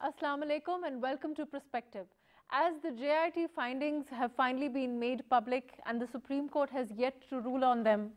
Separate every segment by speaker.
Speaker 1: Assalamu alaikum and welcome to Perspective. As the JIT findings have finally been made public and the Supreme Court has yet to rule on them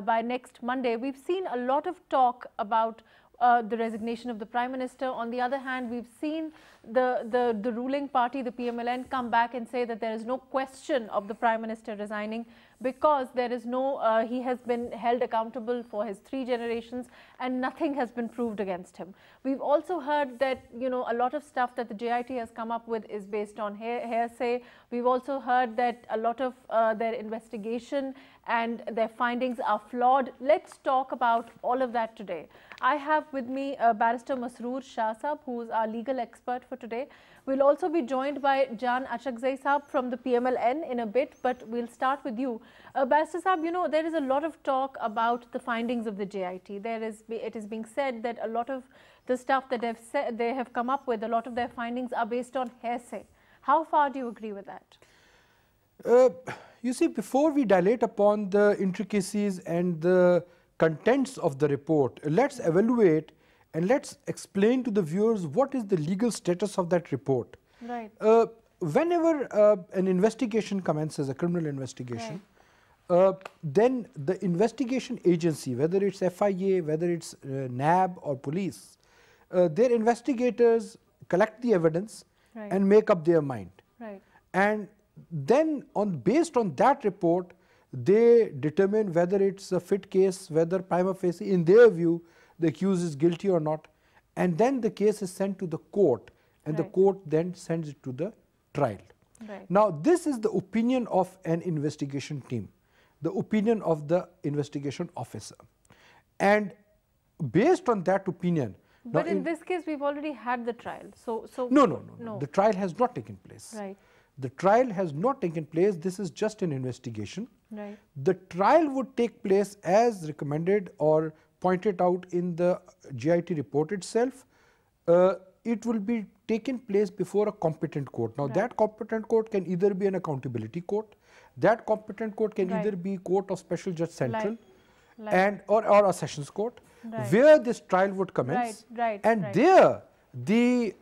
Speaker 1: by next Monday, we've seen a lot of talk about the resignation of the Prime Minister. On the other hand, we've seen the ruling party, the PMLN, come back and say that there is no question of the Prime Minister resigning because there is no, he has been held accountable for his 3 generations and nothing has been proved against him. We've also heard that, you know, a lot of stuff that the JIT has come up with is based on hearsay. We've also heard that a lot of their investigation and their findings are flawed. Let's talk about all of that today. I have with me Barrister Masroor Shah Sahab, who is our legal expert for today. We'll also be joined by Jan Achakzai Sahab from the PMLN in a bit, but we'll start with you. Barrister Sahab, you know, there is a lot of talk about the findings of the JIT. It is being said that a lot of the stuff that they have come up with, a lot of their findings are based on hearsay. How far do you agree with that?
Speaker 2: You see, before we dilate upon the intricacies and the contents of the report, let's evaluate and let's explain to the viewers what is the legal status of that report.
Speaker 1: Right.
Speaker 2: Whenever an investigation commences, a criminal investigation, right, then the investigation agency, whether it's FIA, whether it's NAB or police, their investigators collect the evidence, right, and make up their mind.
Speaker 1: Right.
Speaker 2: And then based on that report, they determine whether it's a fit case, whether prima facie, in their view, the accused is guilty or not. And then the case is sent to the court, and right, the court then sends it to the trial.
Speaker 1: Right.
Speaker 2: Now, this is the opinion of an investigation team, the opinion of the investigation officer. And based on that opinion,
Speaker 1: but in this case, we've already had the trial.
Speaker 2: No. The trial has not taken place.
Speaker 1: Right.
Speaker 2: The trial has not taken place. This is just an investigation.
Speaker 1: Right.
Speaker 2: The trial would take place as recommended or pointed out in the JIT report itself. It will be taken place before a competent court. Now, right, that competent court can either be an accountability court. That competent court can
Speaker 1: right,
Speaker 2: either be Court of Special Judge Central,
Speaker 1: like
Speaker 2: or a sessions court,
Speaker 1: right,
Speaker 2: where this trial would commence.
Speaker 1: Right.
Speaker 2: And there, the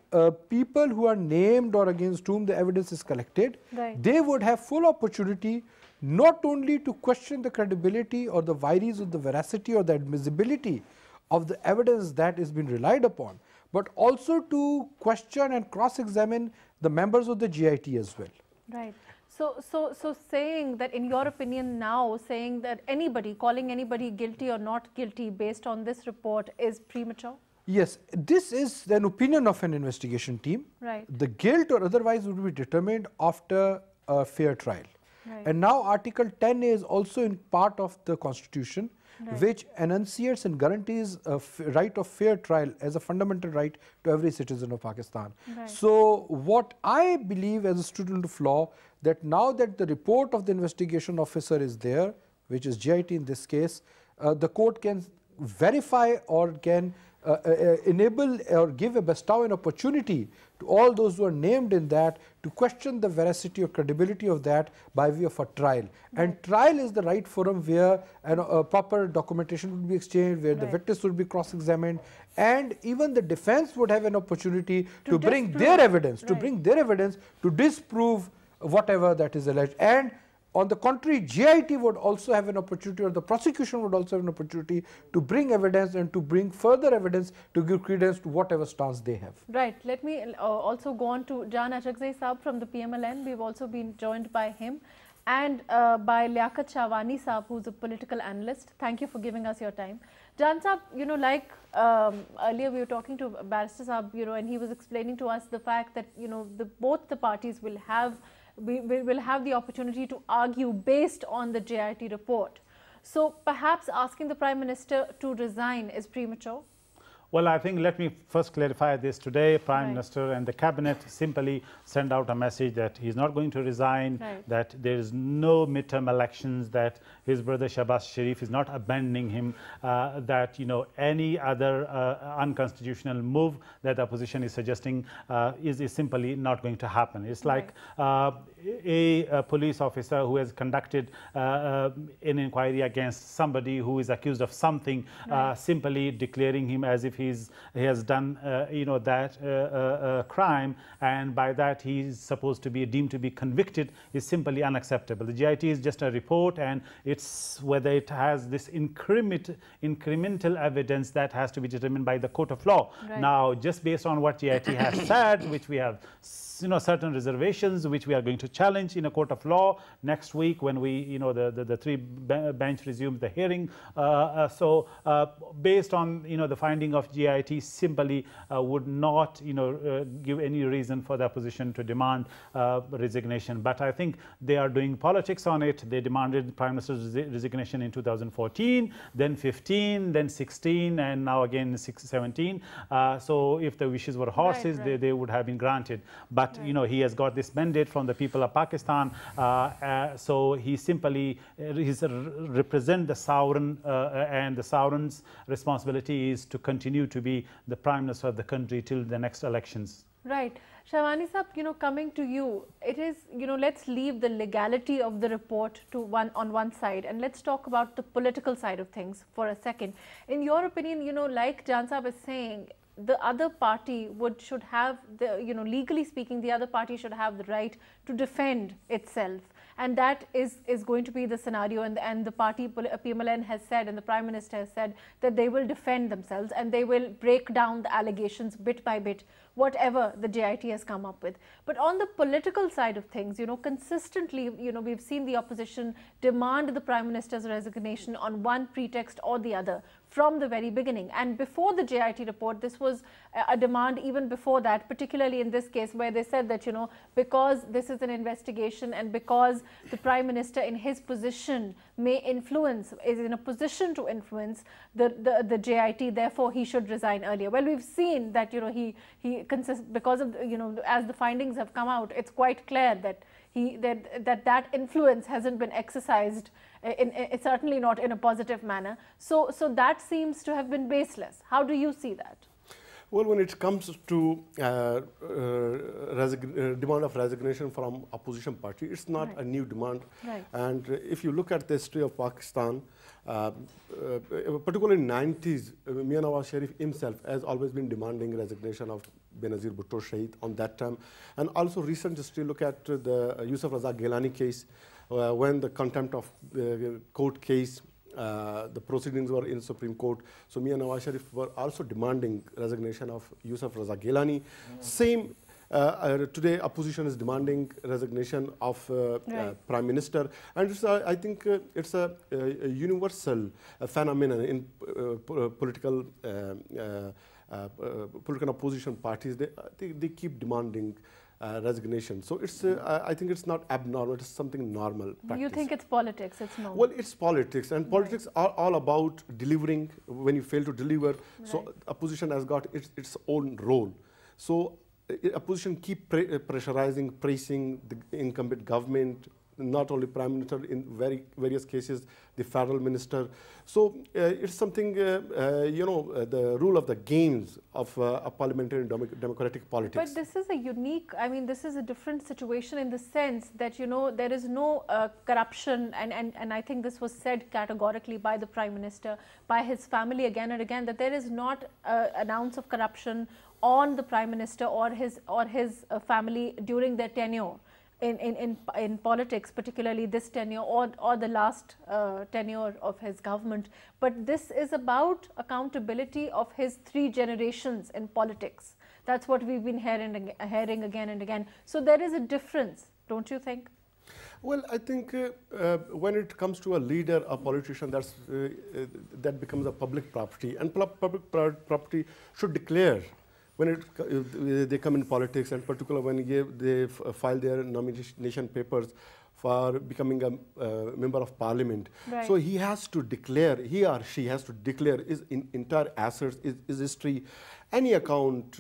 Speaker 2: people who are named or against whom the evidence is collected,
Speaker 1: right,
Speaker 2: they would have full opportunity not only to question the credibility or the vires of the veracity or the admissibility of the evidence that is being relied upon, but also to question and cross-examine the members of the JIT as well.
Speaker 1: Right. So saying that, in your opinion now, saying that anybody, calling anybody guilty or not guilty based on this report is premature?
Speaker 2: Yes, this is an opinion of an investigation team.
Speaker 1: Right.
Speaker 2: The guilt or otherwise would be determined after a fair trial.
Speaker 1: Right.
Speaker 2: And now Article 10 is also in part of the Constitution,
Speaker 1: right,
Speaker 2: which enunciates and guarantees a right of fair trial as a fundamental right to every citizen of Pakistan.
Speaker 1: Right.
Speaker 2: So what I believe as a student of law, that now that the report of the investigation officer is there, which is JIT in this case, the court can verify or can enable or bestow an opportunity to all those who are named in that to question the veracity or credibility of that by way of a trial. Right. And trial is the right forum where proper documentation would be exchanged, where right, the witness would be cross-examined, and even the defense would have an opportunity to bring their evidence, right, to disprove whatever that is alleged. And on the contrary, JIT would also have an opportunity, or the prosecution would also have an opportunity to bring evidence and to bring further evidence to give credence to whatever stance they have.
Speaker 1: Right. Let me also go on to Jan Achakzai Sahab from the PMLN. We've also been joined by him and by Liaquat Shahwani Sahab, who's a political analyst. Thank you for giving us your time. Jan Sahab, you know, like earlier we were talking to Barrister Sahab, you know, and he was explaining to us the fact that, you know, both the parties will have the opportunity to argue based on the JIT report. So perhaps asking the Prime Minister to resign is premature?
Speaker 3: Well, I think let me first clarify this. Today, Prime
Speaker 1: right,
Speaker 3: Minister and the Cabinet simply send out a message that he's not going to resign,
Speaker 1: right,
Speaker 3: that there is no midterm elections, that his brother Shahbaz Sharif is not abandoning him, that, you know, any other unconstitutional move that the opposition is suggesting is simply not going to happen. It's like a police officer who has conducted an inquiry against somebody who is accused of something,
Speaker 1: right,
Speaker 3: simply declaring him as if he has done that crime, and by that he is supposed to be deemed to be convicted, is simply unacceptable. The JIT is just a report, and it's whether it has this incremental evidence that has to be determined by the court of law.
Speaker 1: Right.
Speaker 3: Now, just based on what JIT has said, which we have certain reservations which we are going to challenge in a court of law next week when we the three bench resumes the hearing. Based on the finding of JIT, simply would not give any reason for the opposition to demand resignation. But I think they are doing politics on it. They demanded Prime Minister's resignation in 2014, then 15, then 16, and now again 17. So if the wishes were horses,
Speaker 1: right.
Speaker 3: They would have been granted. But he has got this mandate from the people of Pakistan, so he simply represent the sovereign, and the sovereign's responsibility is to continue to be the Prime Minister of the country till the next elections.
Speaker 1: Right. Shavani Saab, coming to you, it is, let's leave the legality of the report on one side, and let's talk about the political side of things for a second. In your opinion, like Jan Saab is saying, the other party should have legally speaking, the other party should have the right to defend itself, and that is going to be the scenario. And the party PMLN has said, and the Prime Minister has said, that they will defend themselves and they will break down the allegations bit by bit, whatever the JIT has come up with. But on the political side of things, consistently, we've seen the opposition demand the Prime Minister's resignation on one pretext or the other from the very beginning. And before the JIT report, this was a demand even before that, particularly in this case where they said that, because this is an investigation and because the Prime Minister in his position is in a position to influence the JIT, therefore he should resign earlier. Well, we've seen that, because of, as the findings have come out, it's quite clear that that influence hasn't been exercised, certainly not in a positive manner. So that seems to have been baseless. How do you see that?
Speaker 4: Well, when it comes to demand of resignation from opposition party, it's not a new demand.
Speaker 1: Right.
Speaker 4: And if you look at the history of Pakistan, particularly in the 90s, Mian Nawaz Sharif himself has always been demanding resignation of Benazir Bhutto Shahid on that time. And also recent history, look at the Yusuf Raza Gilani case, when the contempt of court case, the proceedings were in Supreme Court. So Mian Nawaz Sharif were also demanding resignation of Yusuf Raza Gilani. Same today, opposition is demanding resignation of Prime Minister, and it's I think it's a universal phenomenon in political opposition parties. They keep demanding resignation. So it's I think it's not abnormal. It's something normal practice.
Speaker 1: You think it's politics? It's normal.
Speaker 4: Well, it's politics, and politics are all about delivering. When you fail to deliver, so opposition has got its own role. So opposition keep pressurizing, praising the incumbent government, not only Prime Minister, in various cases, the federal minister. So it's something, the rule of the games of parliamentary democratic politics.
Speaker 1: But this is a unique, this is a different situation in the sense that, there is no corruption, and I think this was said categorically by the Prime Minister, by his family again and again, that there is not an ounce of corruption on the Prime Minister or his family during their tenure in politics, particularly this tenure or the last tenure of his government. But this is about accountability of his 3 generations in politics. That's what we've been hearing again and again. So there is a difference, don't you think?
Speaker 4: Well, I think when it comes to a leader, a politician, that becomes a public property, and public property should declare when they come in politics, and particularly when they file their nomination papers for becoming a member of parliament.
Speaker 1: Right.
Speaker 4: So he has to declare, he or she has to declare his entire assets, his history, any account,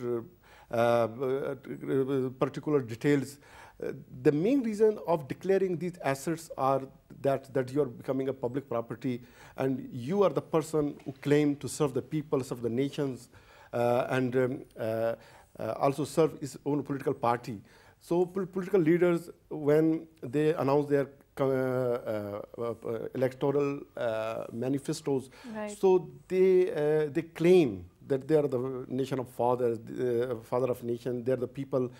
Speaker 4: particular details. The main reason of declaring these assets are that you are becoming a public property, and you are the person who claim to serve the people, serve the nations, and also serve his own political party. So political leaders, when they announce their electoral manifestos, so they claim that they are the nation of fathers, father of nation. They're the people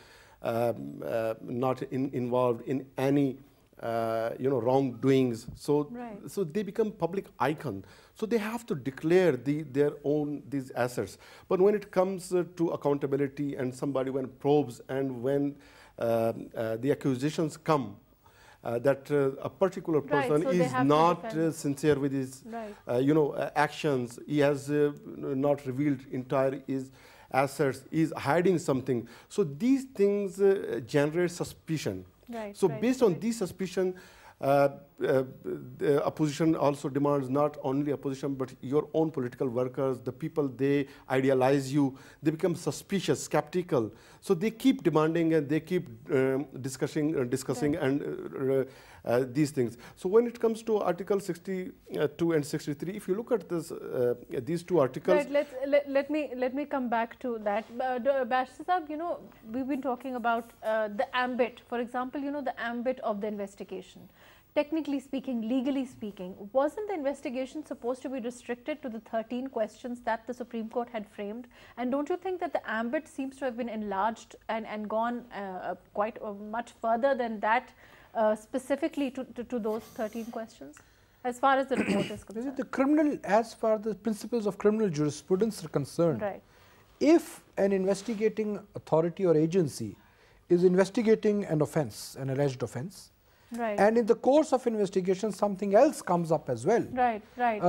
Speaker 4: not involved in any wrongdoings. So, so they become public icon. So they have to declare their own these assets. But when it comes to accountability and somebody when probes and when the accusations come that a particular person is not sincere with his actions, he has not revealed entire his assets, is hiding something. So these things generate suspicion. So based on this suspicion, the opposition also demands not only opposition but your own political workers, the people they idealize you, they become suspicious, skeptical. So they keep demanding and they keep discussing and these things. So when it comes to Article 62 and 63, if you look at this, these two articles.
Speaker 1: Let me come back to that. Bashir Saab, we've been talking about the ambit, for example, the ambit of the investigation. Technically speaking, legally speaking, wasn't the investigation supposed to be restricted to the 13 questions that the Supreme Court had framed? And don't you think that the ambit seems to have been enlarged and gone quite much further than that, specifically to those 13 questions, as far as the report is concerned?
Speaker 2: The criminal, as far as the principles of criminal jurisprudence are concerned, if an investigating authority or agency is investigating an offence, an alleged offence, and in the course of investigation something else comes up as well,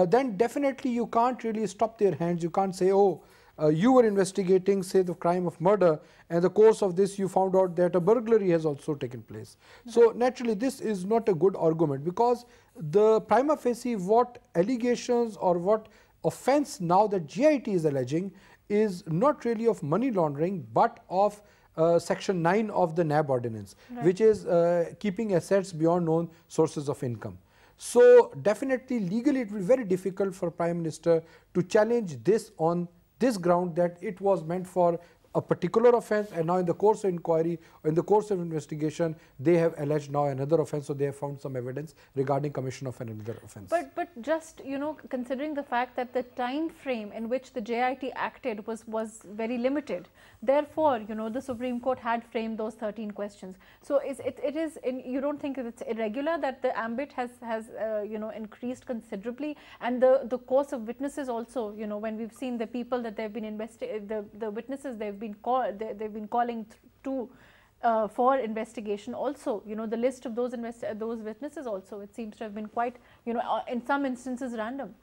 Speaker 2: then definitely you can't really stop their hands. You can't say, oh, you were investigating, say, the crime of murder, and in the course of this you found out that a burglary has also taken place. So naturally this is not a good argument, because the prima facie what allegations or what offence now that JIT is alleging is not really of money laundering but of Section 9 of the NAB ordinance, which is keeping assets beyond known sources of income. So definitely legally it will be very difficult for Prime Minister to challenge this on this ground that it was meant for a particular offence, and now in the course of inquiry or in the course of investigation they have alleged now another offence, so they have found some evidence regarding commission of another offence.
Speaker 1: But just considering the fact that the time frame in which the JIT acted was very limited, therefore the Supreme Court had framed those 13 questions. So you don't think it's irregular that the ambit has increased considerably, and the course of witnesses also, when we've seen the people that they've been the witnesses they've been calling to for investigation also, the list of those witnesses also, it seems to have been quite, in some instances random.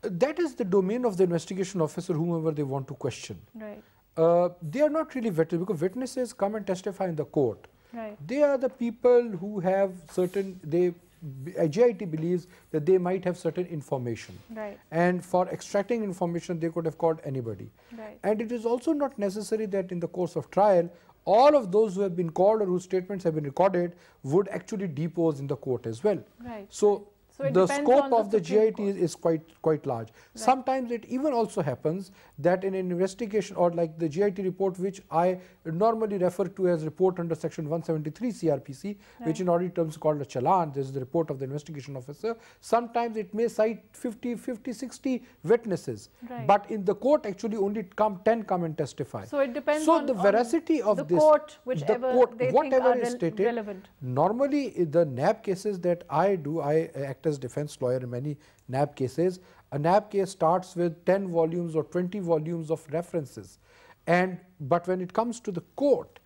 Speaker 2: That is the domain of the investigation officer, whomever they want to question. They are not really vetted, because witnesses come and testify in the court. They are the people who have certain, JIT believes that they might have certain information, and for extracting information they could have called anybody. And it is also not necessary that in the course of trial all of those who have been called or whose statements have been recorded would actually depose in the court as well. So the scope of the JIT is quite large. Sometimes it even also happens that in an investigation, or like the JIT report, which I normally refer to as report under section 173 CRPC, which in audit terms is called a challan. This is the report of the investigation officer. Sometimes it may cite 50, 60 witnesses, but in the court actually only 10 come and testify.
Speaker 1: So it depends
Speaker 2: on the veracity of
Speaker 1: the court, whatever
Speaker 2: is stated.
Speaker 1: Relevant.
Speaker 2: Normally in the NAB cases that I do, I act as defense lawyer in many NAB cases. A NAB case starts with 10 volumes or 20 volumes of references, but when it comes to the court,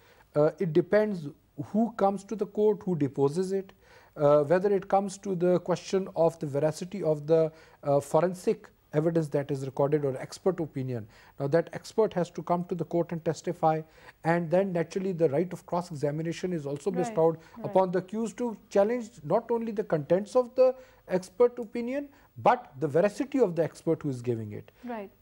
Speaker 2: it depends who comes to the court, who deposes it, whether it comes to the question of the veracity of the forensic evidence that is recorded or expert opinion. Now that expert has to come to the court and testify, and then naturally the right of cross-examination is also bestowed upon the accused to challenge not only the contents of the expert opinion but the veracity of the expert who is giving it.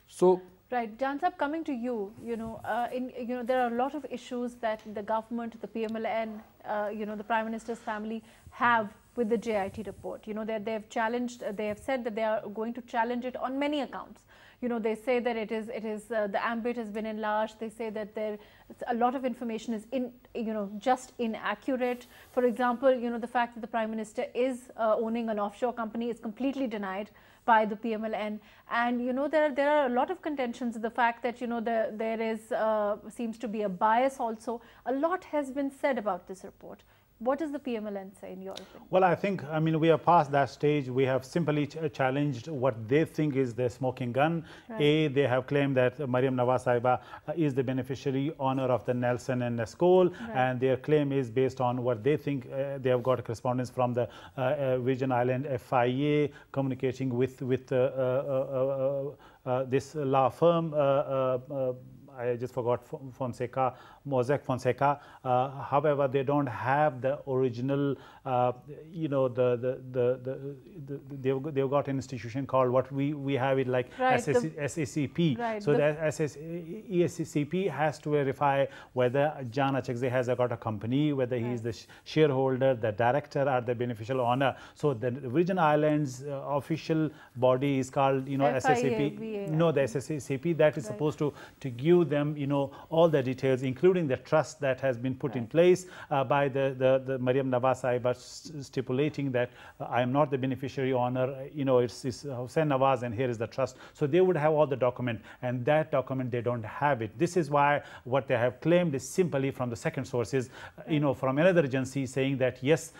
Speaker 2: So
Speaker 1: Jan Saab, coming to you, there are a lot of issues that the government, the PMLN, the Prime Minister's family have with the JIT report. They have challenged, they have said that they are going to challenge it on many accounts. You know, they say that the ambit has been enlarged. They say that a lot of information is just inaccurate. For example, you know, the fact that the Prime Minister is owning an offshore company is completely denied by the PMLN, and you know, there are a lot of contentions. The fact that, you know, there seems to be a bias also. A lot has been said about this report. What does the PMLN say in your opinion?
Speaker 3: Well, I think, I mean, we are past that stage. We have simply challenged what they think is the smoking gun. Right. They have claimed that Maryam Nawaz Sahiba is the beneficiary owner of the Nelson and Nescol, right. And their claim is based on what they think. They have got correspondence from the Virgin Island FIA communicating with this law firm. I just forgot Fonseca, Mosaic Fonseca. However, they don't have the original, you know, they've got an institution called what we have it like, right, SACP. Right, so the SACP has to verify whether Jan Achakzai has got a company, whether he is the shareholder, the director, or the beneficial owner. So the Virgin Islands official body is called, you know, SACP. No, the SACP that is supposed to give them, you know, all the details, including the trust that has been put in place by the Maryam Nawaz Sahiba, stipulating that I am not the beneficiary owner, you know, it's Hussain Nawaz and here is the trust. So they would have all the document, and that document they don't have it. This is why what they have claimed is simply from the second sources, you know, from another agency saying that yes,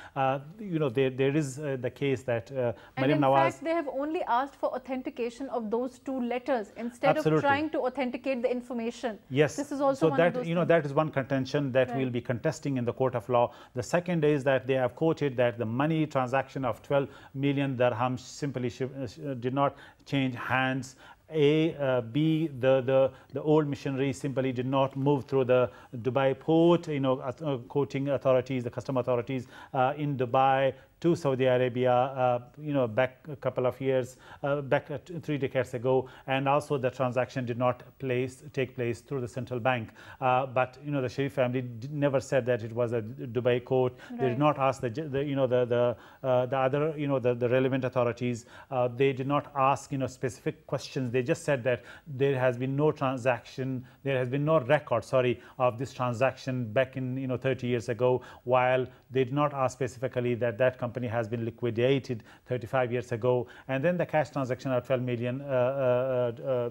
Speaker 3: you know, there is the case that Maryam Nawaz.
Speaker 1: And in fact, they have only asked for authentication of those 2 letters instead of trying to authenticate the information.
Speaker 3: Yes.
Speaker 1: This is also one of those
Speaker 3: you know, that is one contention that we'll be contesting in the court of law. The second is that they have quoted that the money transaction of 12 million dirhams simply did not change hands. B, the old missionary simply did not move through the Dubai port, you know, quoting authorities, the custom authorities in Dubai to Saudi Arabia, you know, back a couple of years, back 3 decades ago, and also the transaction did not take place through the central bank. But you know, the Sharif family never said that it was a Dubai court. Right. They did not ask the other, you know, the relevant authorities. They did not ask, you know, specific questions. They just said that there has been no transaction, there has been no record, sorry, of this transaction back in, you know, 30 years ago, while they did not ask specifically that that company has been liquidated 35 years ago, and then the cash transaction of 12 million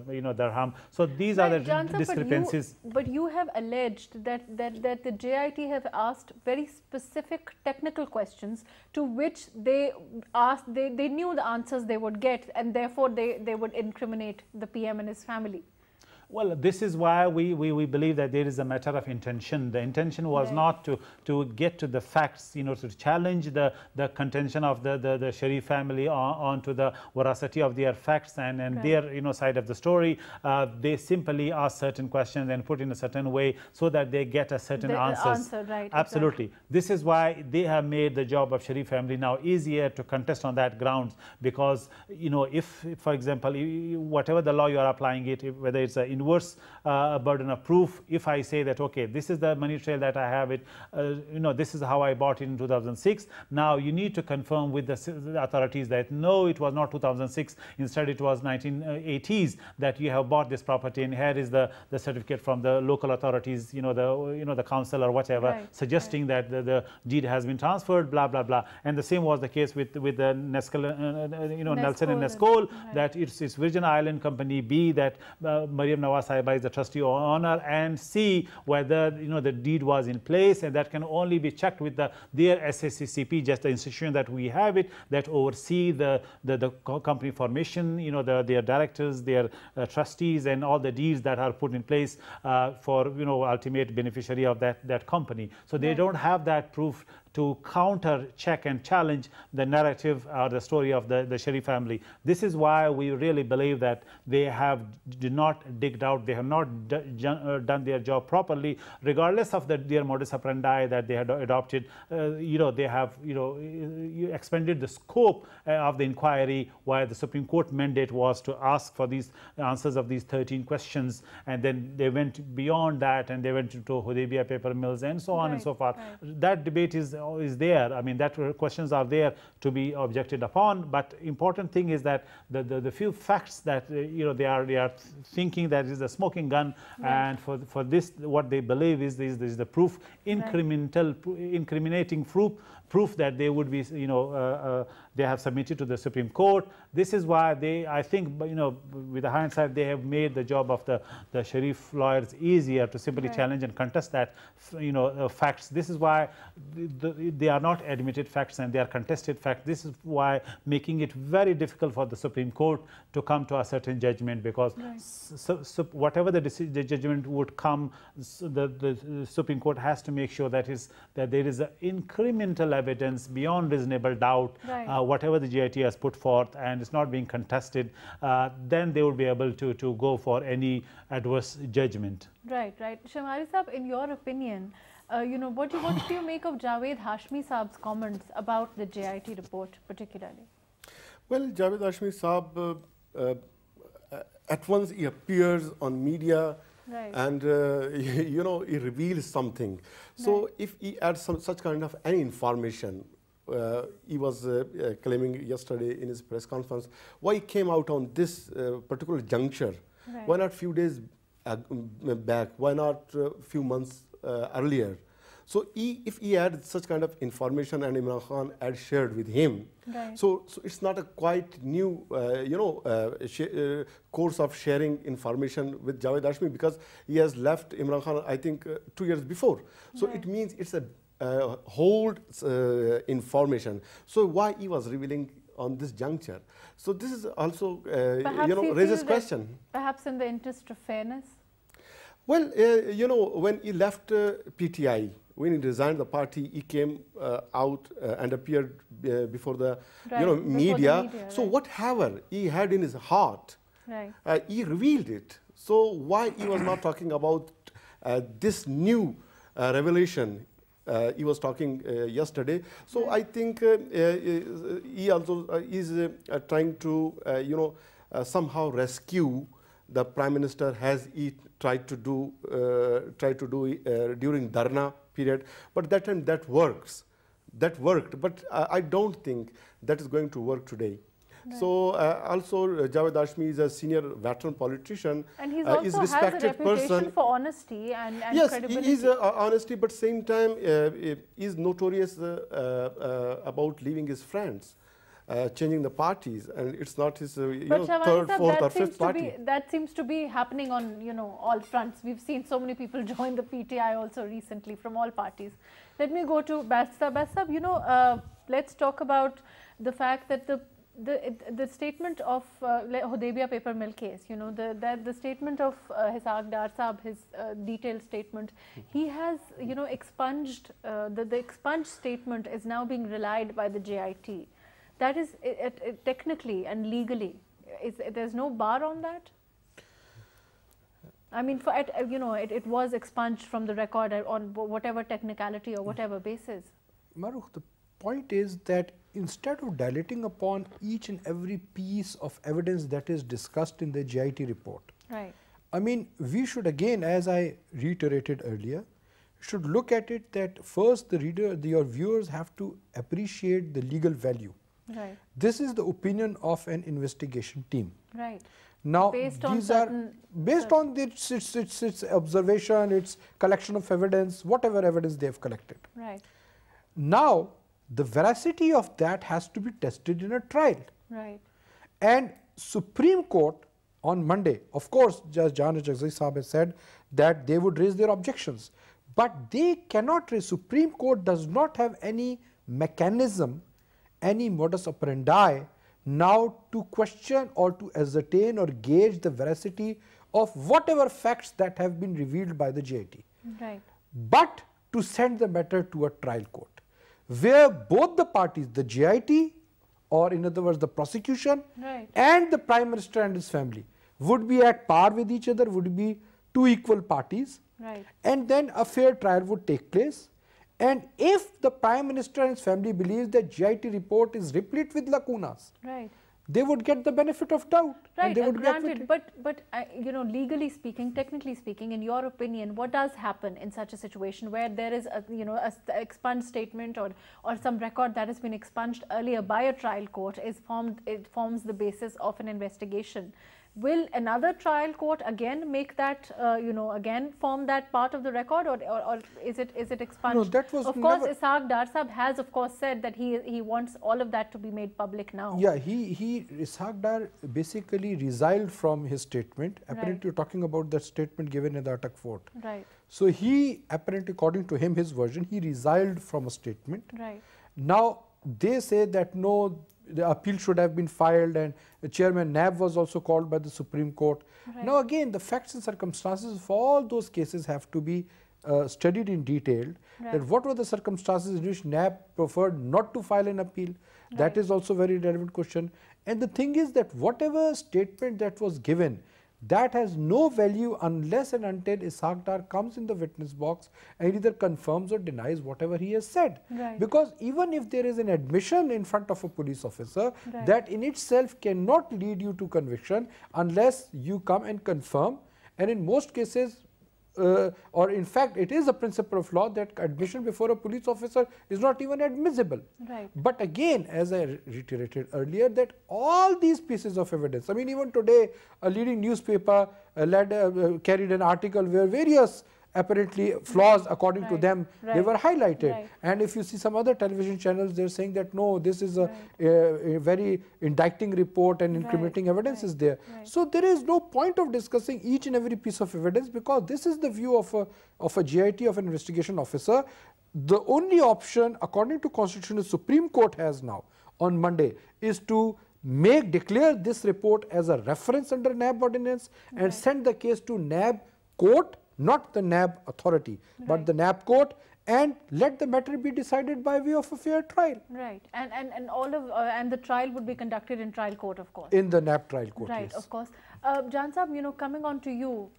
Speaker 3: you know, dirham. So these are the discrepancies.
Speaker 1: But you have alleged that the JIT have asked very specific technical questions to which they knew the answers they would get, and therefore they would incriminate the PM and his family.
Speaker 3: Well, this is why we believe that there is a matter of intention. The intention was not to get to the facts, you know, to challenge the contention of the Sharif family onto the veracity of their facts and their, you know, side of the story. They simply ask certain questions and put in a certain way so that they get a certain answer. Right, absolutely. Exactly. This is why they have made the job of Sharif family now easier to contest on that grounds, because, you know, if for example, whatever the law you are applying it, whether it's an inverse burden of proof, if I say that, okay, this is the money trail that I have it, you know, this is how I bought it in 2006. Now you need to confirm with the authorities that no, it was not 2006. Instead, it was 1980s that you have bought this property, and here is the certificate from the local authorities, you know, the council or whatever, suggesting that the deed has been transferred, blah blah blah. And the same was the case with the Nescol, you know, Nelson and Nescol, that it's Virgin Island Company B that Maryam Nawaz Sahiba is the trustee or owner, and C whether, you know, the deed was in place, and that can only be checked with their SACCP, just the institution that we have it, that oversee the company formation, you know, their directors, their trustees, and all the deeds that are put in place for, you know, ultimate beneficiary of that company. So they don't have that proof to counter, check and challenge the narrative or the story of the Sharif family. This is why we really believe that they did not digged out, they have not done their job properly, regardless of their modus operandi that they had adopted. You know, they have, you know, expanded the scope of the inquiry, while the Supreme Court mandate was to ask for these answers of these 13 questions, and then they went beyond that and they went into Hudaybiyah paper mills and so on and so forth. That debate is is there. I mean, that questions are there to be objected upon. But important thing is that the few facts that they are thinking that is a smoking gun, and for this what they believe is the proof, incriminating proof that they would be they have submitted to the Supreme Court. This is why I think with the hindsight, they have made the job of the Sharif lawyers easier to simply challenge and contest that facts. This is why they are not admitted facts and they are contested facts. This is why making it very difficult for the Supreme Court to come to a certain judgment, because whatever the judgment would come, the Supreme Court has to make sure that there is incremental evidence beyond reasonable doubt, whatever the JIT has put forth, and it's not being contested, then they would be able to go for any adverse judgment.
Speaker 1: Right. Shamari Saab, in your opinion, what do you make of Javed Hashmi Saab's comments about the JIT report particularly?
Speaker 4: Well, Javed Hashmi Saab, at once he appears on media, and he reveals something. So if he adds such kind of any information, he was claiming yesterday in his press conference, why he came out on this particular juncture? Why not few days back? Why not few months earlier? So if he had such kind of information and Imran Khan had shared with him, so it's not a quite new course of sharing information with Javed Hashmi, because he has left Imran Khan, I think 2 years before. So it means it's a hold information. So why he was revealing on this juncture? So this is also raises question.
Speaker 1: Perhaps in the interest of fairness.
Speaker 4: Well, when he left PTI, when he resigned the party, he came out and appeared before the media. So whatever he had in his heart, he revealed it. So why he was not talking about this new revelation? He was talking yesterday. So I think he also is trying to somehow rescue the Prime Minister, has he tried to do during Dharna period. But that time that works. That worked. But I don't think that is going to work today. So also Javed Hashmi is a senior veteran politician.
Speaker 1: And he's also has a reputation for honesty and credibility. Yes,
Speaker 4: he is honesty, but same time he is notorious about leaving his friends, changing the parties, and it's not his third, fourth or fifth party.
Speaker 1: That seems to be happening on all fronts. We've seen so many people join the PTI also recently from all parties. Let me go to Basta. Basta, let's talk about the fact that the statement of Hudaybiyah paper mill case, the statement of Ishaq Dar Saab, his detailed statement, he has expunged, the expunged statement is now being relied by the JIT. That is technically and legally, there's no bar on that? I mean, it was expunged from the record on whatever technicality or whatever basis.
Speaker 2: Mahrukh, the point is that instead of dilating upon each and every piece of evidence that is discussed in the JIT report, I mean, we should again, as I reiterated earlier, should look at it that first your viewers have to appreciate the legal value. This is the opinion of an investigation team. Now, these are based on its observation, its collection of evidence, whatever evidence they have collected. Now, the veracity of that has to be tested in a trial. And Supreme Court on Monday, of course, Judge Jahan Jagzi Saab has said that they would raise their objections, but they cannot raise. Supreme Court does not have any mechanism, any modus operandi now to question or to ascertain or gauge the veracity of whatever facts that have been revealed by the JIT. But to send the matter to a trial court, where both the parties, the JIT, or in other words the prosecution, and the Prime Minister and his family would be at par with each other, would be two equal parties, and then a fair trial would take place. And if the Prime Minister and his family believes that JIT report is replete with lacunas, they would get the benefit of doubt.
Speaker 1: Right,
Speaker 2: and they would
Speaker 1: granted, but you know, legally speaking, technically speaking, in your opinion, what does happen in such a situation where there is a, you know, a expunged statement or some record that has been expunged earlier by a trial court it forms the basis of an investigation? Will another trial court again make that, you know, again form that part of the record, or is it expunged?
Speaker 2: No, that was
Speaker 1: of course, Ishaq Dar Sahab has of course said that he wants all of that to be made public now.
Speaker 2: Yeah, Ishaq Dar basically resiled from his statement. Apparently, you're talking about that statement given in the Atak Fort.
Speaker 1: Right.
Speaker 2: So he apparently, according to him, his version, he resiled from a statement.
Speaker 1: Right.
Speaker 2: Now they say that no, the appeal should have been filed, and the chairman NAB was also called by the Supreme Court.
Speaker 1: Right.
Speaker 2: Now again, the facts and circumstances for all those cases have to be studied in detail.
Speaker 1: Right.
Speaker 2: That what were the circumstances in which NAB preferred not to file an appeal? Right. That is also a very relevant question. And the thing is that whatever statement that was given, that has no value unless and until Ishaq Dar comes in the witness box and either confirms or denies whatever he has said.
Speaker 1: Right.
Speaker 2: Because even if there is an admission in front of a police officer,
Speaker 1: right.
Speaker 2: that in itself cannot lead you to conviction unless you come and confirm. And in most cases, or in fact, it is a principle of law that admission before a police officer is not even admissible.
Speaker 1: Right.
Speaker 2: But again, as I reiterated earlier, that all these pieces of evidence, I mean, even today, a leading newspaper carried an article where various apparently flaws, according to them, they were highlighted.
Speaker 1: Right.
Speaker 2: And if you see some other television channels, they're saying that no, this is a very indicting report and incriminating evidence is there.
Speaker 1: Right.
Speaker 2: So there is no point of discussing each and every piece of evidence, because this is the view of a JIT, of an investigation officer. The only option, according to Constitution, the Supreme Court has now on Monday is to declare this report as a reference under NAB ordinance and send the case to NAB court, not the NAB authority, but the NAB court, and let the matter be decided by way of a fair trial.
Speaker 1: Right, and all of and the trial would be conducted in trial court, of course.
Speaker 2: In the NAB trial court,
Speaker 1: right,
Speaker 2: yes.
Speaker 1: of course. Jan Sahab, you know, coming on to you,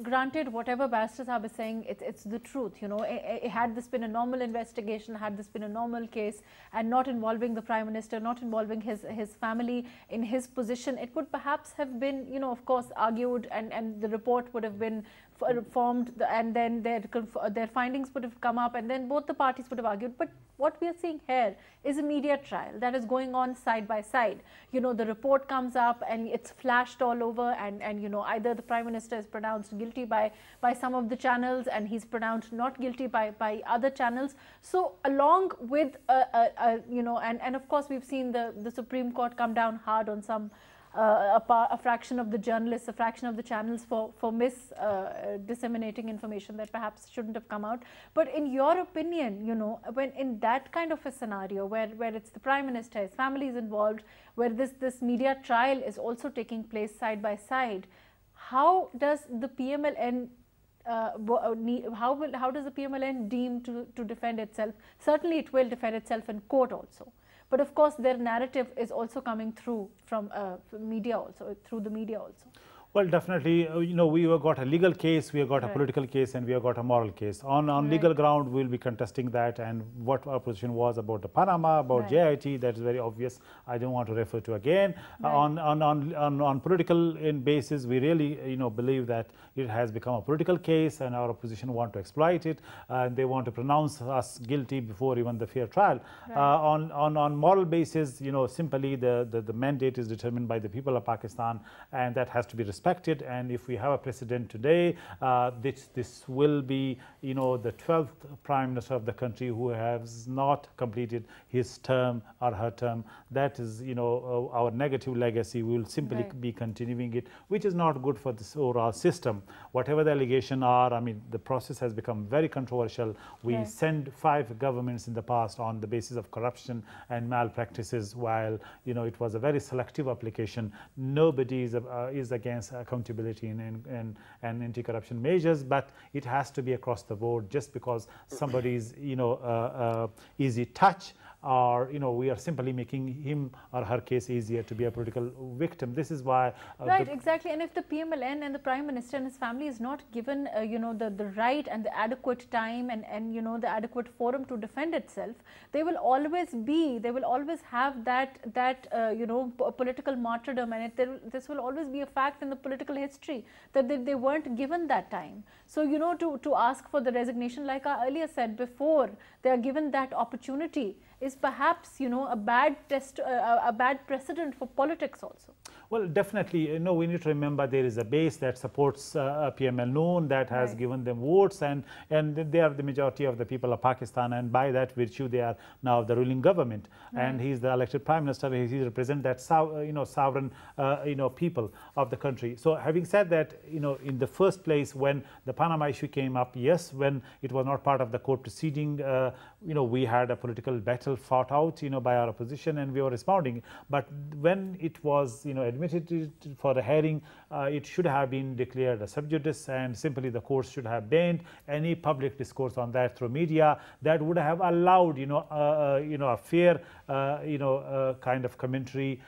Speaker 1: granted, whatever Barrister Sahab is saying, it's the truth. You know, had this been a normal investigation, had this been a normal case, and not involving the Prime Minister, not involving his family in his position, it would perhaps have been, you know, of course, argued, and the report would have been formed, and then their findings would have come up, and then both the parties would have argued. But what we are seeing here is a media trial that is going on side by side. You know, the report comes up and it's flashed all over, and you know, either the Prime Minister is pronounced guilty by some of the channels, and he's pronounced not guilty by other channels. So along with you know, and of course we've seen the Supreme Court come down hard on some a fraction of the journalists, a fraction of the channels for disseminating information that perhaps shouldn't have come out. But in your opinion, you know, when in that kind of a scenario where it's the Prime Minister, his family is involved, where this media trial is also taking place side by side, how does the PMLN how does the PMLN deem to defend itself? Certainly it will defend itself in court also. But of course, their narrative is also coming through from media also, through the media also.
Speaker 3: Well, definitely, you know, we have got a legal case, we have got a political case, and we have got a moral case. On legal ground, we'll be contesting that, and what our position was about the Panama, about JIT, that is very obvious. I don't want to refer to again. On political basis, we really, you know, believe that it has become a political case, and our opposition want to exploit it, and they want to pronounce us guilty before even the fair trial. On moral basis, you know, simply the mandate is determined by the people of Pakistan, and that has to be respected. And if we have a precedent today, this will be, you know, the 12th Prime Minister of the country who has not completed his term or her term. That is, you know, our negative legacy. We will simply be continuing it, which is not good for this overall system. Whatever the allegations are, I mean, the process has become very controversial. We sent 5 governments in the past on the basis of corruption and malpractices, while, you know, it was a very selective application. Nobody is against accountability and anti-corruption measures, but it has to be across the board. Just because somebody's, you know, easy touch or we are simply making him or her case easier to be a political victim. This is why
Speaker 1: right, exactly. And if the PMLN and the Prime Minister and his family is not given the right and the adequate time and the adequate forum to defend itself, they will always have that political martyrdom, and this will always be a fact in the political history that they weren't given that time. So to ask for the resignation, like I earlier said, before they are given that opportunity, is perhaps a bad precedent for politics also.
Speaker 3: Well, definitely, we need to remember there is a base that supports PML Noon, that has right. given them votes, and they are the majority of the people of Pakistan, and by that virtue they are now the ruling government, right. and he is the elected Prime Minister. He represents that sovereign people of the country. So having said that, in the first place, when the Panama issue came up, yes, when it was not part of the court proceeding, we had a political battle fought out by our opposition, and we were responding. But when it was admitted for the hearing, it should have been declared a sub judice, and simply the courts should have banned any public discourse on that through media. That would have allowed a fair kind of commentary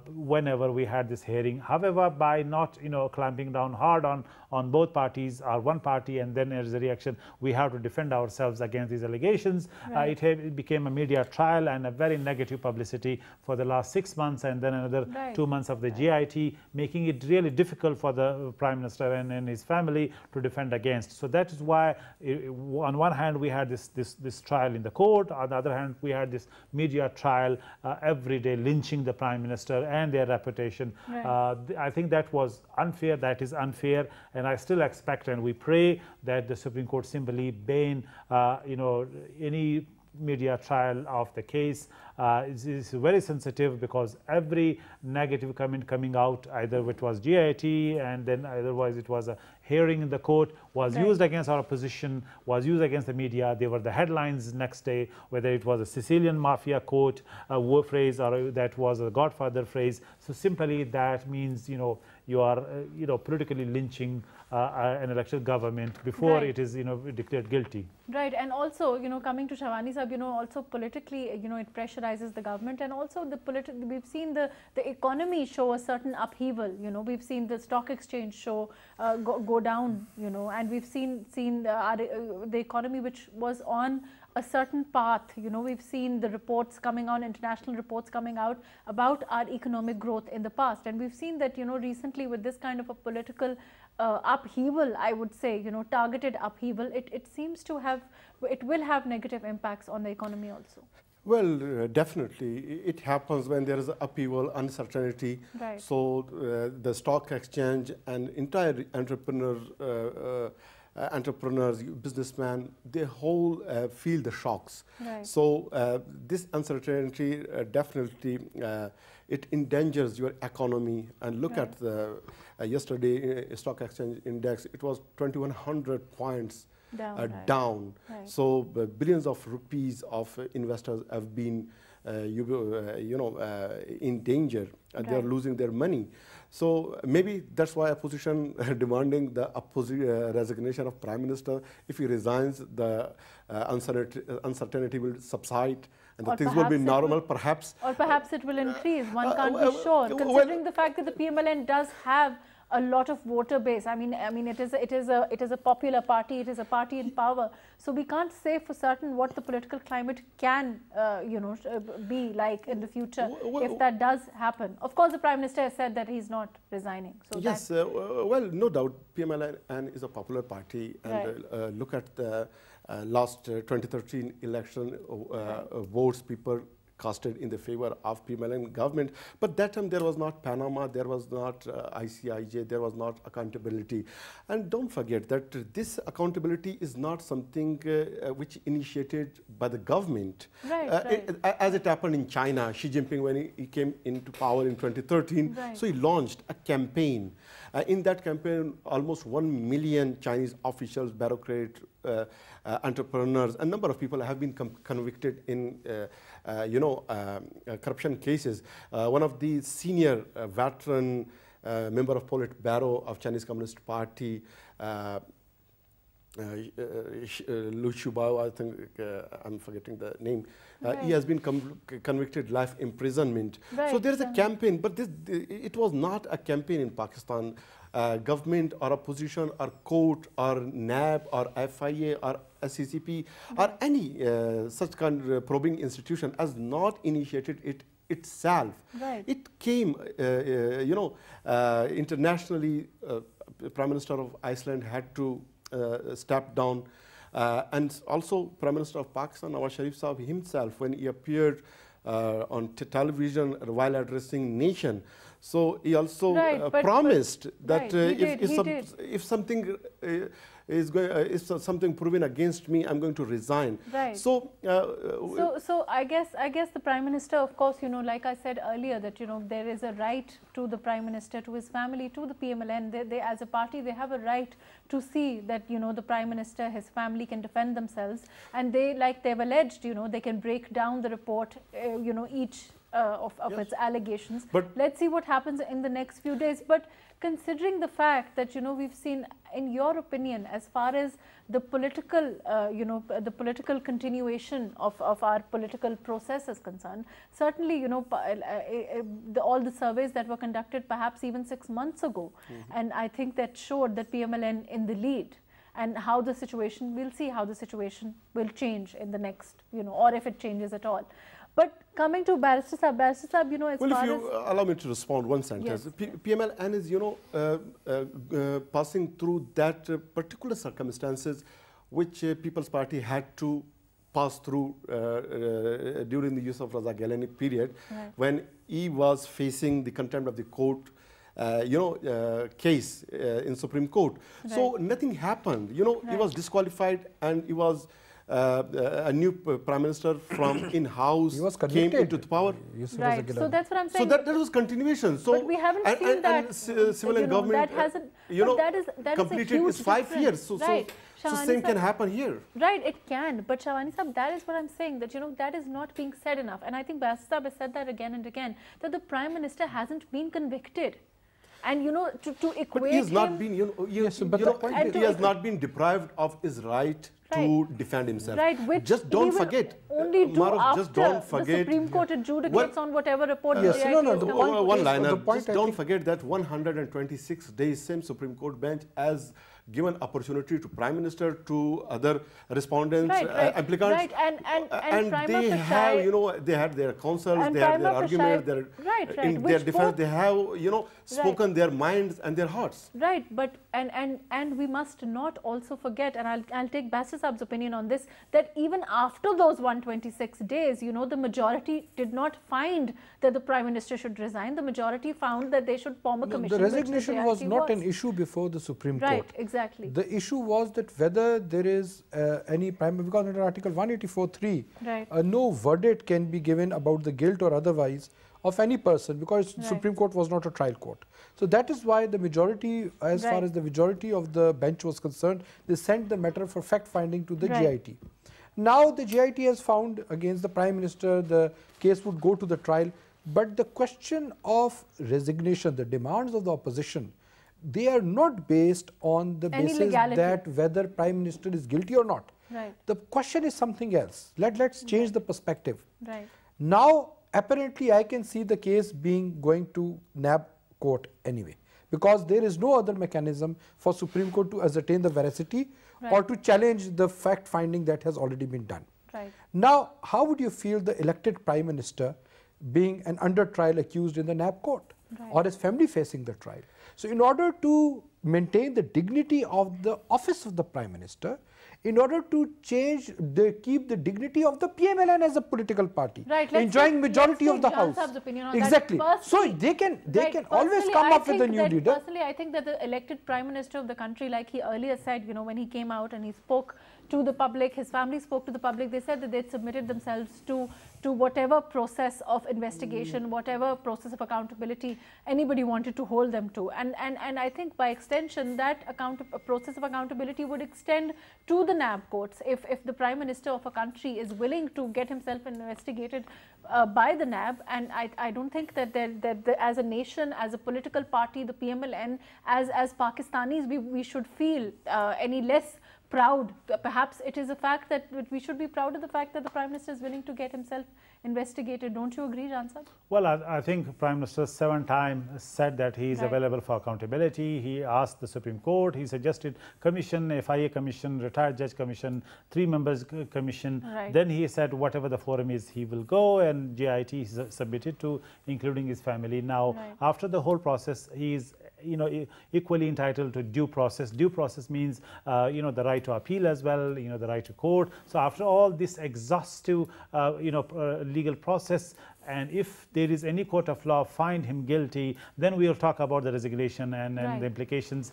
Speaker 3: whenever we had this hearing. However, by not clamping down hard on both parties or one party, and then as a reaction we have to defend ourselves against these allegations, right. It became a media trial and a very negative publicity for the last 6 months, and then another right. 2 months of the JIT, making it really difficult for the Prime Minister and his family to defend against. So that is why on one hand we had this trial in the court, on the other hand we had this media trial every day lynching the Prime Minister and their reputation. Right. I think that was unfair, that is unfair, and I still expect and we pray that the Supreme Court simply ban any media trial of the case. Is very sensitive, because every negative comment coming out, either it was JIT and then otherwise it was a hearing in the court, was right. used against our opposition, was used against the media. They were the headlines next day, whether it was a Sicilian mafia quote, a phrase, or that was a Godfather phrase. So simply that means you are politically lynching an elected government before right. it is declared guilty.
Speaker 1: Right, and also coming to Shawani Sahab, also politically it pressurizes the government, and also we've seen the economy show a certain upheaval. We've seen the stock exchange show go down, and we've seen the economy which was on a certain path. We've seen the reports coming on, international reports coming out about our economic growth in the past, and we've seen that recently with this kind of a political upheaval, I would say, targeted upheaval, it seems to have, it will have negative impacts on the economy also.
Speaker 4: Well, definitely. It happens when there is upheaval, uncertainty. Right. So the stock exchange and entire entrepreneurs, businessmen, they whole feel the shocks. Right. So this uncertainty definitely it endangers your economy. And look right. at the yesterday stock exchange index. It was 2,100 points down. Right. So billions of rupees of investors have been in danger. Right. They are losing their money. So maybe that's why opposition demanding the resignation of Prime Minister. If he resigns, the uncertainty will subside and the things will be normal, perhaps. Or
Speaker 1: perhaps it will increase. One can't be sure, considering the fact that the PMLN does have a lot of voter base. I mean, it is a popular party. It is a party in power. So we can't say for certain what the political climate can, be like in the future if that does happen. Of course, the Prime Minister has said that he's not resigning. So
Speaker 4: yes, well, no doubt, PMLN is a popular party, and right. Look at the last 2013 election votes people casted in the favor of PMLN government. But that time there was not Panama, there was not ICIJ, there was not accountability. And don't forget that this accountability is not something which initiated by the government. Right, as it happened in China, Xi Jinping, when he came into power in 2013, right. So he launched a campaign. In that campaign, almost 1 million Chinese officials, bureaucrats, entrepreneurs, a number of people have been convicted in corruption cases. One of the senior veteran member of Politburo of Chinese Communist Party, Lushubao, I think I'm forgetting the name.
Speaker 1: Right.
Speaker 4: He has been convicted life imprisonment.
Speaker 1: Right.
Speaker 4: So there is a campaign, but it was not a campaign in Pakistan. Government or opposition or court or NAB or FIA or SCCP or any such kind of probing institution has not initiated it itself.
Speaker 1: Right.
Speaker 4: It came, internationally. Prime Minister of Iceland had to step down, and also Prime Minister of Pakistan, Nawaz Sharif Sahib himself, when he appeared on television while addressing nation. So he also promised that if something is going, if something proven against me, I'm going to resign.
Speaker 1: Right.
Speaker 4: So,
Speaker 1: so I guess the Prime Minister, of course, like I said earlier, that there is a right to the Prime Minister, to his family, to the PMLN. They as a party, they have a right to see that the Prime Minister, his family can defend themselves, and like they've alleged, they can break down the report, each of its allegations. But let's see what happens in the next few days. But considering the fact that we've seen, in your opinion, as far as the political the political continuation of our political process is concerned, certainly all the surveys that were conducted perhaps even 6 months ago, and I think that showed that PMLN in the lead. And how the situation, we'll see how the situation will change in the next, or if it changes at all. But coming to Barrister Saab, as far as...
Speaker 4: Well, if you allow me to respond one sentence. Yes. PMLN is, passing through that particular circumstances which People's Party had to pass through during the Yusuf Raza Gilani period, when he was facing the contempt of the court case in Supreme Court. Right. So nothing happened. He was disqualified, and he was a new Prime Minister from in-house came into the power.
Speaker 1: Right. So that's what I'm saying.
Speaker 4: So that was continuation. So
Speaker 1: but we haven't seen that.
Speaker 4: And civil and government,
Speaker 1: that hasn't, that
Speaker 4: completed its 5 years. So,
Speaker 1: right.
Speaker 4: So same can happen here.
Speaker 1: Right, it can. But Shawani Saab, that is what I'm saying, that that is not being said enough. And I think Barrister Saab has said that again and again, that the Prime Minister hasn't been convicted. And to equate
Speaker 4: but he has not been, he has not been deprived of his right to defend himself.
Speaker 1: Right, which
Speaker 4: just don't forget.
Speaker 1: Only
Speaker 4: Mahrukh, just don't forget.
Speaker 1: The Supreme Court adjudicates on whatever report.
Speaker 2: Yes,
Speaker 4: one liner. Just don't forget that 126 days, same Supreme Court bench has given opportunity to Prime Minister, to other respondents, applicants,
Speaker 1: right, and
Speaker 4: they have, they had their counsels, they had their argument, in their defense, they have, spoken their minds and their hearts.
Speaker 1: Right, but and we must not also forget, and I'll take Barrister Saab's opinion on this, that even after those 126 days, the majority did not find that the Prime Minister should resign. The majority found that they should form a commission.
Speaker 2: The resignation was not an issue before the Supreme Court.
Speaker 1: Right, exactly.
Speaker 2: The issue was that whether there is any prime, because under Article 184(3), no verdict can be given about the guilt or otherwise of any person, because the Supreme Court was not a trial court. So that is why the majority, as far as the majority of the bench was concerned, they sent the matter for fact-finding to the JIT. Now the JIT has found against the Prime Minister, the case would go to the trial, but the question of resignation, the demands of the opposition, they are not based on the basis that whether Prime Minister is guilty or not.
Speaker 1: Right.
Speaker 2: The question is something else. Let's change the perspective.
Speaker 1: Right.
Speaker 2: Now, apparently, I can see the case going to NAB court anyway, because there is no other mechanism for Supreme Court to ascertain the veracity or to challenge the fact finding that has already been done.
Speaker 1: Right.
Speaker 2: Now, how would you feel the elected Prime Minister being an under trial accused in the NAB court, or his family facing the trial? So in order to maintain the dignity of the office of the Prime Minister, in order to keep the dignity of the PMLN as a political party, enjoying majority of the House. Exactly. So they can always come up with a new leader.
Speaker 1: Personally, I think that the elected Prime Minister of the country, like he earlier said, when he came out and he spoke to the public, his family spoke to the public, they said that they'd submitted themselves to whatever process of investigation, whatever process of accountability anybody wanted to hold them to. And I think by extension, that process of accountability would extend to the NAB courts. If the Prime Minister of a country is willing to get himself investigated by the NAB, and I don't think that as a nation, as a political party, the PMLN, as Pakistanis, we should feel any less proud. Perhaps it is a fact that we should be proud of the fact that the Prime Minister is willing to get himself investigated. Don't you agree, Jansab?
Speaker 3: Well, I think Prime Minister 7 times said that he is available for accountability. He asked the Supreme Court, he suggested commission, FIA commission, retired judge commission, 3 members commission. Then he said whatever the forum is, he will go, and JIT is submitted to, including his family. Now, after the whole process, he is equally entitled to due process. Due process means, the right to appeal as well, the right to court. So after all this exhaustive, legal process, and if there is any court of law find him guilty, then we will talk about the resignation and the implications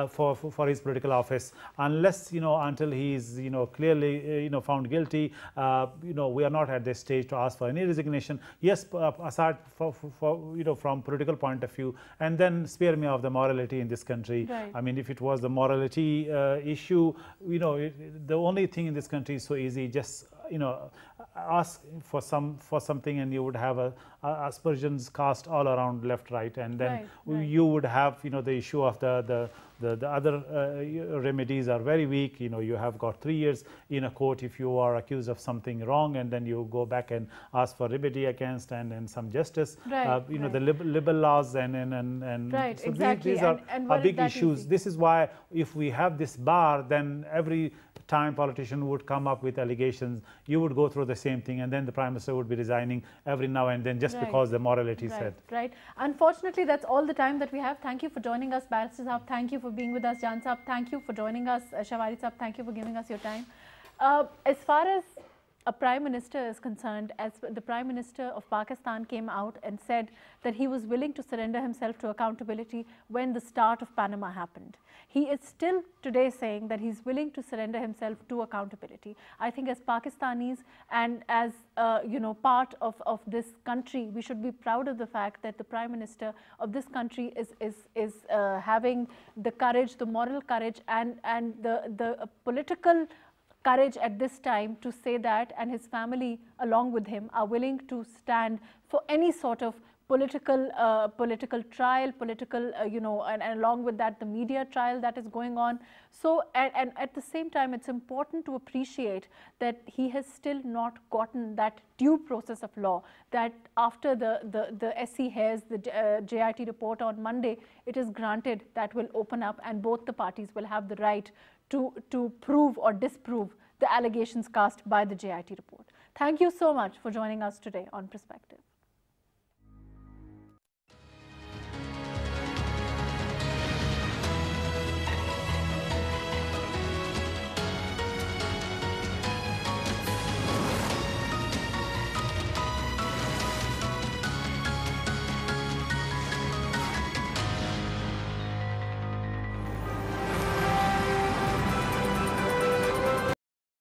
Speaker 3: for his political office. Unless, until he is, clearly, found guilty, we are not at this stage to ask for any resignation. Yes, aside from political point of view, and then spare me of the morality in this country. I mean, if it was the morality issue, the only thing in this country is so easy. Just ask for something, and you would have aspersions cast all around left, right, and then you would have the issue of the other remedies are very weak. You have got 3 years in a court if you are accused of something wrong, and then you go back and ask for remedy against and some justice. The liberal laws and so these are big issues. Easy. This is why if we have this bar, then every time politician would come up with allegations, you would go through the same thing, and then the Prime Minister would be resigning every now and then just because the morality said.
Speaker 1: Unfortunately, that's all the time that we have. Thank you for joining us, Barrister Saab. Thank you for being with us, Jan Saab. Thank you for joining us, Shawari Saab. Thank you for giving us your time. As far as a Prime Minister is concerned, as the Prime Minister of Pakistan came out and said that he was willing to surrender himself to accountability when the start of Panama happened. He is still today saying that he's willing to surrender himself to accountability. I think as Pakistanis and as part of this country, we should be proud of the fact that the Prime Minister of this country is having the courage, the moral courage, and the political courage at this time to say that, and his family along with him are willing to stand for any sort of political trial, and along with that the media trial that is going on. So and at the same time, it's important to appreciate that he has still not gotten that due process of law, that after the SC hears the JIT report on Monday, it is granted that will open up, and both the parties will have the right to prove or disprove the allegations cast by the JIT report. Thank you so much for joining us today on Perspective.